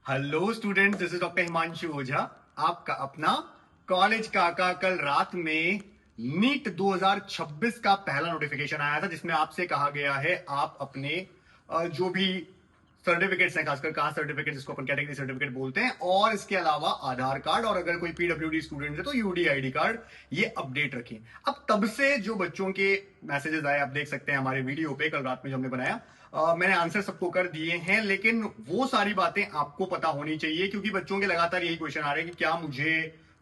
Hello students, this is doctor Himanshu Ojha, आपका अपना college काका। कल रात में नीट 2026 का पहला नोटिफिकेशन आया था जिसमें आपसे कहा गया है आप अपने जो भी सर्टिफिकेट्स हैं, खासकर कास्ट सर्टिफिकेट जिसको अपन कैटेगरी सर्टिफिकेट बोलते हैं, और इसके अलावा आधार कार्ड, और अगर कोई पीडब्ल्यूडी स्टूडेंट है तो यूडी आईडी कार्ड, ये अपडेट रखें। अब तब से जो बच्चों के मैसेजेस आए आप देख सकते हैं हमारे वीडियो पे कल रात में जो हमने बनाया। मैंने आंसर सबको कर दिए हैं, लेकिन वो सारी बातें आपको पता होनी चाहिए क्योंकि बच्चों के लगातार यही क्वेश्चन आ रहे हैं कि क्या मुझे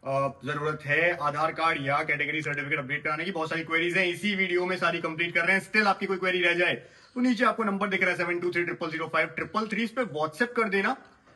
जरूरत है आधार कार्ड या कैटेगरी सर्टिफिकेट अपडेट कराने की। बहुत सारी क्वेरीज हैं, इसी वीडियो में सारी कंप्लीट कर रहे हैं। स्टिल आपकी कोई क्वेरी रह जाए तो नीचे आपको नंबर दिख रहा है 72300533, इस पे व्हाट्सएप कर देना।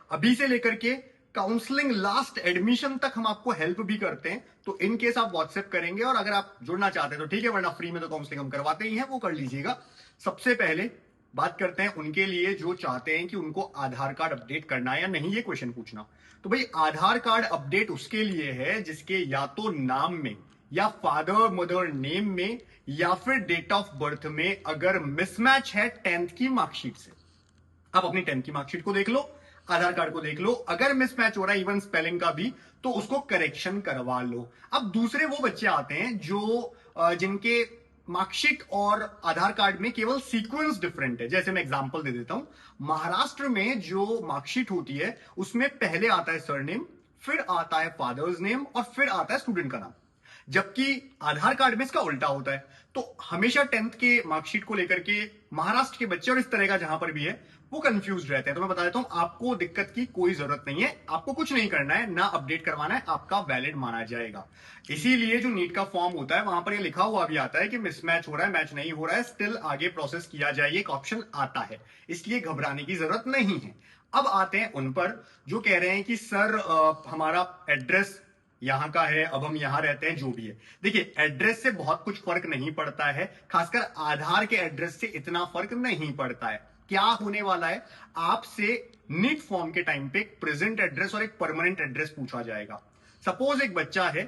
अभी से लेकर के काउंसलिंग लास्ट एडमिशन तक हम आपको हेल्प भी करते हैं, तो इन केस आप व्हाट्सएप करेंगे और अगर आप जुड़ना चाहते हैं तो ठीक है, वरना फ्री में तो काउंसलिंग हम करवाते ही हैं, वो कर लीजिएगा। सबसे पहले बात करते हैं उनके लिए जो चाहते हैं कि उनको आधार कार्ड अपडेट करना है या नहीं, ये क्वेश्चन पूछना। तो भाई आधार कार्ड अपडेट उसके लिए है जिसके या तो नाम में या फादर मदर नेम में या फिर डेट ऑफ बर्थ में अगर मिसमैच है 10th की मार्कशीट से। आप अपनी 10th की मार्कशीट को देख लो, आधार कार्ड को देख लो, अगर मिसमैच हो रहा है इवन स्पेलिंग का भी तो उसको करेक्शन करवा लो। अब दूसरे वो बच्चे आते हैं जो जिनके मार्कशीट और आधार कार्ड में केवल सीक्वेंस डिफरेंट है। जैसे मैं एग्जांपल दे देता हूं, महाराष्ट्र में जो मार्कशीट होती है उसमें पहले आता है सरनेम, फिर आता है फादर्स नेम और फिर आता है स्टूडेंट का नाम, जबकि आधार कार्ड में इसका उल्टा होता है। तो हमेशा 10th के मार्कशीट को लेकर के महाराष्ट्र के बच्चे और इस तरह का जहां पर भी है वो कंफ्यूज रहते हैं। तो मैं बता देता हूं, आपको दिक्कत की कोई जरूरत नहीं है, आपको कुछ नहीं करना है, ना अपडेट करवाना है, आपका वैलिड माना जाएगा। इसीलिए जो नीट का फॉर्म होता है वहां पर ये लिखा हुआ भी आता है कि मिसमैच हो रहा है, मैच नहीं हो रहा है, स्टिल आगे प्रोसेस किया जाए, एक ऑप्शन आता है, इसलिए घबराने की जरूरत नहीं है। अब आते हैं उन पर जो कह रहे हैं कि सर हमारा एड्रेस यहां का है, अब हम यहां रहते हैं, जो भी है। देखिए, एड्रेस से बहुत कुछ फर्क नहीं पड़ता है, खासकर आधार के एड्रेस से इतना फर्क नहीं पड़ता है। क्या होने वाला है, आपसे नीट फॉर्म के टाइम पे एक प्रेजेंट एड्रेस और एक परमानेंट एड्रेस पूछा जाएगा। सपोज एक बच्चा है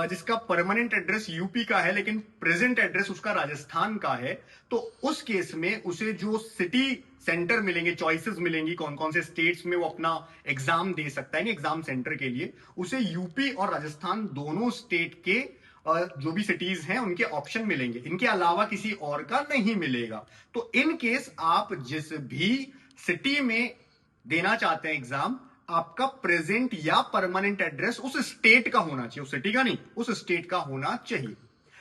जिसका परमानेंट एड्रेस यूपी का है लेकिन प्रेजेंट एड्रेस उसका राजस्थान का है, तो उस केस में उसे जो सिटी सेंटर मिलेंगे, चॉइसेस मिलेंगी कौन कौन से स्टेट्स में वो अपना एग्जाम दे सकता है, एग्जाम सेंटर के लिए उसे यूपी और राजस्थान दोनों स्टेट के जो भी सिटीज हैं उनके ऑप्शन मिलेंगे, इनके अलावा किसी और का नहीं मिलेगा। तो इन केस आप जिस भी सिटी में देना चाहते हैं एग्जाम, आपका प्रेजेंट या परमानेंट एड्रेस उस स्टेट का होना चाहिए, उस सिटी का नहीं, उस स्टेट का होना चाहिए।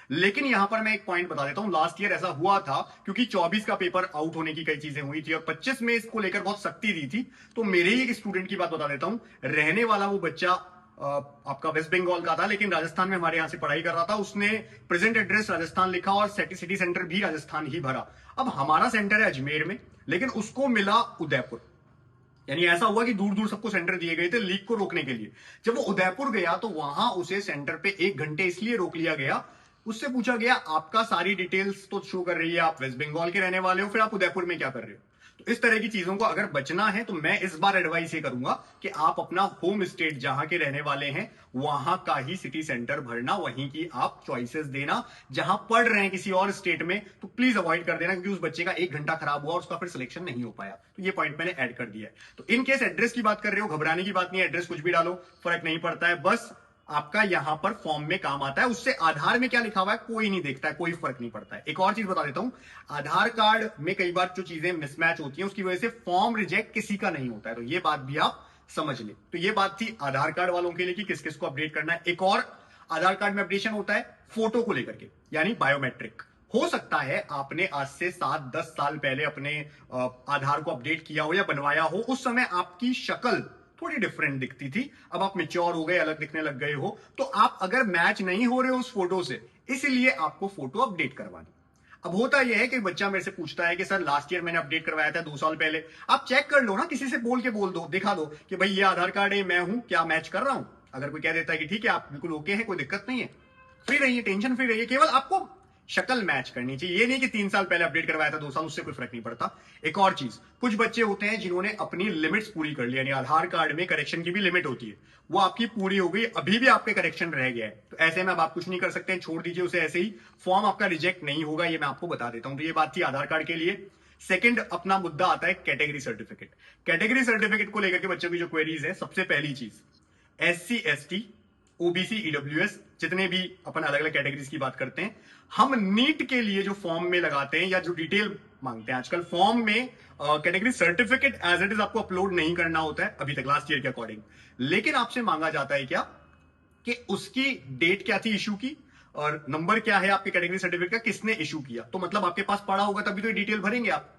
लेकिन यहां पर मैं एक पॉइंट बता देता हूं, लास्ट ईयर ऐसा हुआ था क्योंकि 24 का पेपर आउट होने की कई चीजें हुई थी और 25 में इसको लेकर बहुत सख्ती दी थी। तो मेरे ही एक स्टूडेंट की बात बता देता हूं, रहने वाला वो बच्चा आपका वेस्ट बंगाल का था लेकिन राजस्थान में हमारे यहां से पढ़ाई कर रहा था। उसने प्रेजेंट एड्रेस राजस्थान लिखा और सिटी सेंटर भी राजस्थान ही भरा। अब हमारा सेंटर है अजमेर में लेकिन उसको मिला उदयपुर, यानी ऐसा हुआ कि दूर दूर सबको सेंटर दिए गए थे लीक को रोकने के लिए। जब वो उदयपुर गया तो वहां उसे सेंटर पे 1 घंटे इसलिए रोक लिया गया, उससे पूछा गया आपका सारी डिटेल्स तो शो कर रही है, आप वेस्ट बंगाल के रहने वाले हो, फिर आप उदयपुर में क्या कर रहे हो। तो इस तरह की चीजों को अगर बचना है तो मैं इस बार एडवाइस ये करूंगा कि आप अपना होम स्टेट जहां के रहने वाले हैं वहां का ही सिटी सेंटर भरना, वहीं की आप चॉइसेस देना। जहां पढ़ रहे हैं किसी और स्टेट में तो प्लीज अवॉइड कर देना, क्योंकि उस बच्चे का 1 घंटा खराब हुआ और उसका फिर सिलेक्शन नहीं हो पाया। तो ये पॉइंट मैंने ऐड कर दिया है। तो इन केस एड्रेस की बात कर रहे हो, घबराने की बात नहीं है, एड्रेस कुछ भी डालो, फर्क नहीं पड़ता है, बस आपका यहां पर फॉर्म में काम आता है, उससे आधार में क्या लिखा हुआ है कोई नहीं देखता है, कोई फर्क नहीं पड़ता है। एक और चीज बता देता हूं, आधार कार्ड में कई बार जो चीजें मिसमैच होती हैं उसकी वजह से फॉर्म रिजेक्ट किसी का नहीं होता है, तो ये बात भी आप समझ ले। तो ये बात थी आधार कार्ड वालों के लिए कि किस किस को अपडेट करना है। एक और आधार कार्ड में अपडेशन होता है फोटो को लेकर के, यानी बायोमेट्रिक। हो सकता है आपने आज से 7-10 साल पहले अपने आधार को अपडेट किया हो या बनवाया हो, उस समय आपकी शक्ल थोड़ी डिफरेंट दिखती थी, अब आप मेच्योर हो गए, अलग दिखने लग गए हो, तो आप अगर मैच नहीं हो रहे हो उस फोटो से, इसलिए आपको फोटो अपडेट करवानी। अब होता यह है कि बच्चा मेरे से पूछता है कि सर लास्ट ईयर मैंने अपडेट करवाया था 2 साल पहले, आप चेक कर लो ना, किसी से बोल के बोल दो, दिखा दो कि भाई ये आधार कार्ड है, मैं हूं, क्या मैच कर रहा हूं। अगर कोई कह देता है कि ठीक है आप बिल्कुल ओके है, कोई दिक्कत नहीं है, फ्री रहिए, टेंशन फ्री रहिए, केवल आपको शक्ल मैच करनी चाहिए। ये नहीं कि 3 साल पहले अपडेट करवाया था 2 साल, उससे कोई फर्क नहीं पड़ता। एक और चीज, कुछ बच्चे होते हैं जिन्होंने अपनी लिमिट्स पूरी कर ली, यानी आधार कार्ड में करेक्शन की भी लिमिट होती है, वो आपकी पूरी हो गई, अभी भी आपके करेक्शन रह गया है, तो ऐसे में अब आप कुछ नहीं कर सकते हैं, छोड़ दीजिए उसे ऐसे ही, फॉर्म आपका रिजेक्ट नहीं होगा, ये मैं आपको बता देता हूं। तो ये बात थी आधार कार्ड के लिए। सेकंड अपना मुद्दा आता है कैटेगरी सर्टिफिकेट। कैटेगरी सर्टिफिकेट को लेकर के बच्चों की जो क्वेरीज है, सबसे पहली चीज SC ST OBC EWS जितने भी अपन अलग अलग कैटेगरीज की बात करते हैं, हम नीट के लिए जो फॉर्म में लगाते हैं या जो डिटेल मांगते हैं, आजकल फॉर्म में category certificate as it is आपको अपलोड नहीं करना होता है अभी तक लास्ट ईयर के अकॉर्डिंग, लेकिन आपसे मांगा जाता है क्या कि उसकी डेट क्या थी इशू की और नंबर क्या है आपके कैटेगरी सर्टिफिकेट का, किसने इशू किया। तो मतलब आपके पास पड़ा होगा तभी तो डिटेल भरेंगे आप।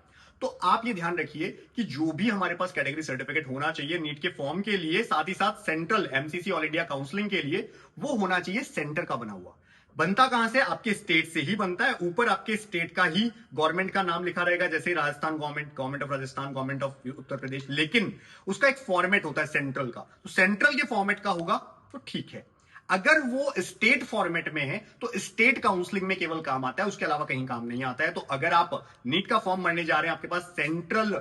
तो आप ये ध्यान रखिए कि जो भी हमारे पास कैटेगरी सर्टिफिकेट होना चाहिए नीट के फॉर्म के लिए, साथ ही साथ central MCC all India counselling के लिए, वो होना चाहिए सेंटर का बना हुआ। बनता कहां से? आपके स्टेट से ही बनता है। ऊपर आपके स्टेट का ही गवर्नमेंट का नाम लिखा रहेगा, जैसे Rajasthan government, government of Rajasthan, government of Uttar Pradesh, लेकिन उसका एक फॉर्मेट होता है सेंट्रल का। तो सेंट्रल के फॉर्मेट का होगा तो ठीक है। अगर वो स्टेट फॉर्मेट में है तो स्टेट काउंसलिंग में केवल काम आता है, उसके अलावा कहीं काम नहीं आता है। तो अगर आप नीट का फॉर्म भरने जा रहे हैं, आपके पास सेंट्रल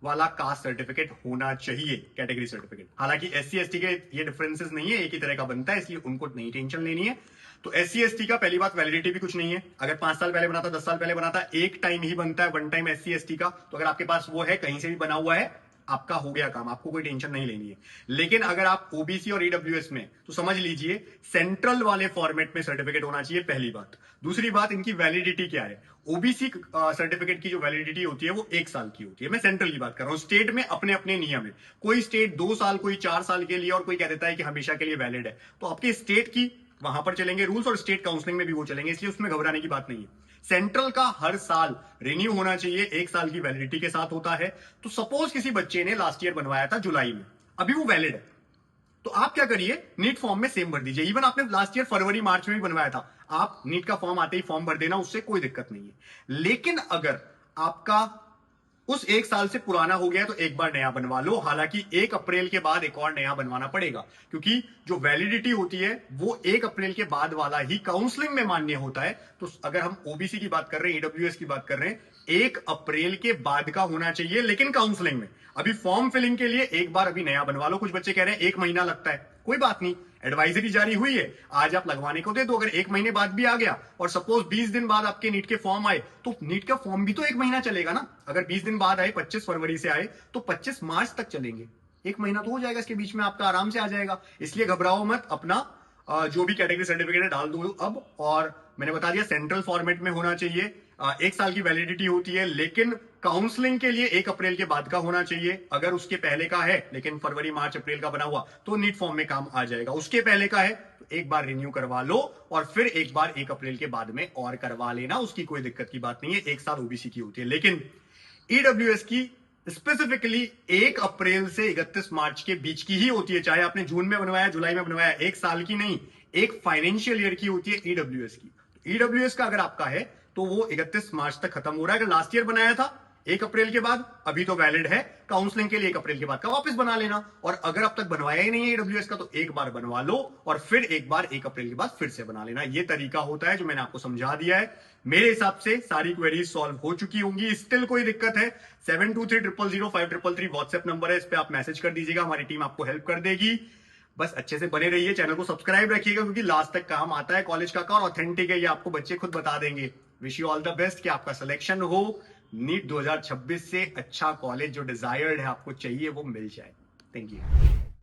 वाला कास्ट सर्टिफिकेट होना चाहिए, कैटेगरी सर्टिफिकेट। हालांकि SC ST के ये डिफरेंसेस नहीं है, एक ही तरह का बनता है, इसलिए उनको नहीं टेंशन लेनी है। तो SC ST का पहली बात वैलिडिटी भी कुछ नहीं है। अगर 5 साल पहले बना था, 10 साल पहले बना था, एक टाइम ही बनता है, वन टाइम SC ST का। तो अगर आपके पास वो है, कहीं से भी बना हुआ है, आपका हो गया काम, आपको कोई टेंशन नहीं लेनी है। लेकिन अगर आप OBC और EWS में, तो समझ लीजिए सेंट्रल वाले फॉर्मेट में सर्टिफिकेट होना चाहिए, पहली बात। दूसरी बात, इनकी वैलिडिटी क्या है? OBC सर्टिफिकेट की जो वैलिडिटी होती है वो 1 साल की होती है। मैं सेंट्रल की बात कर रहा हूं। स्टेट में अपने अपने नियम है, कोई स्टेट 2 साल, कोई 4 साल के लिए, और कोई कह देता है कि हमेशा के लिए वैलिड है। तो आपके स्टेट की वहां पर चलेंगे रूल्स, और स्टेट काउंसलिंग में भी वो चलेंगे, इसलिए उसमें घबराने की बात नहीं है। सेंट्रल का हर साल रिन्यू होना चाहिए, 1 साल की वैलिडिटी के साथ होता है। तो सपोज किसी बच्चे ने लास्ट ईयर बनवाया था जुलाई में, अभी वो वैलिड है, तो आप क्या करिए, नीट फॉर्म में सेम भर दीजिए। इवन आपने लास्ट ईयर फरवरी मार्च में भी बनवाया था, आप नीट का फॉर्म आते ही फॉर्म भर देना, उससे कोई दिक्कत नहीं है। लेकिन अगर आपका उस 1 साल से पुराना हो गया तो एक बार नया बनवा लो। हालांकि 1 अप्रैल के बाद एक और नया बनवाना पड़ेगा, क्योंकि जो वैलिडिटी होती है वो 1 अप्रैल के बाद वाला ही काउंसलिंग में मान्य होता है। तो अगर हम OBC की बात कर रहे हैं, EWS की बात कर रहे हैं, 1 अप्रैल के बाद का होना चाहिए, लेकिन काउंसलिंग में। अभी फॉर्म फिलिंग के लिए एक बार अभी नया बनवा लो। कुछ बच्चे कह रहे हैं 1 महीना लगता है, कोई बात नहीं, एडवाइजरी जारी हुई है, आज आप लगवाने को दे दो। अगर 1 महीने बाद भी आ गया और सपोज 20 दिन बाद आपके नीट के फॉर्म आए, तो नीट का फॉर्म भी तो 1 महीना चलेगा ना। अगर 20 दिन बाद आए, 25 फरवरी से आए, तो 25 मार्च तक चलेंगे, 1 महीना तो हो जाएगा, इसके बीच में आपका आराम से आ जाएगा। इसलिए घबराओ मत, अपना जो भी कैटेगरी सर्टिफिकेट है डाल दो अब। और मैंने बता दिया सेंट्रल फॉर्मेट में होना चाहिए, 1 साल की वैलिडिटी होती है, लेकिन काउंसलिंग के लिए 1 अप्रैल के बाद का होना चाहिए। अगर उसके पहले का है, लेकिन फरवरी मार्च अप्रैल का बना हुआ, तो नीट फॉर्म में काम आ जाएगा। उसके पहले का है तो एक बार रिन्यू करवा लो, और फिर एक बार 1 अप्रैल के बाद में और करवा लेना, उसकी कोई दिक्कत की बात नहीं है। 1 साल OBC की होती है, लेकिन EWS की स्पेसिफिकली 1 अप्रैल से 31 मार्च के बीच की ही होती है। चाहे आपने जून में बनवाया, जुलाई में बनवाया, 1 साल की नहीं, 1 फाइनेंशियल ईयर की होती है EWS की। EWS का अगर आपका है तो वो 31 मार्च तक खत्म हो रहा है। अगर लास्ट ईयर बनाया था 1 अप्रैल के बाद, अभी तो वैलिड है, काउंसलिंग के लिए 1 अप्रैल के बाद का वापस बना लेना। और अगर अब तक बनवाया ही नहीं है EWS का, तो एक बार बनवा लो और फिर एक बार 1 अप्रैल के बाद फिर से बना लेना। ये तरीका होता है जो मैंने आपको समझा दिया है। मेरे हिसाब से सारी क्वेरीज सॉल्व हो चुकी होंगी। स्टिल कोई दिक्कत है, 72300533 व्हाट्सएप नंबर है, इस पे आप मैसेज कर दीजिएगा, हमारी टीम आपको हेल्प कर देगी। बस अच्छे से बने रहिए, चैनल को सब्सक्राइब रखिएगा, क्योंकि लास्ट तक काम आता है कॉलेज का और ऑथेंटिक है, ये आपको बच्चे खुद बता देंगे। Wish you all the best कि आपका सिलेक्शन हो, नीट 2026 से अच्छा कॉलेज जो डिजायर्ड है आपको चाहिए वो मिल जाए। Thank you.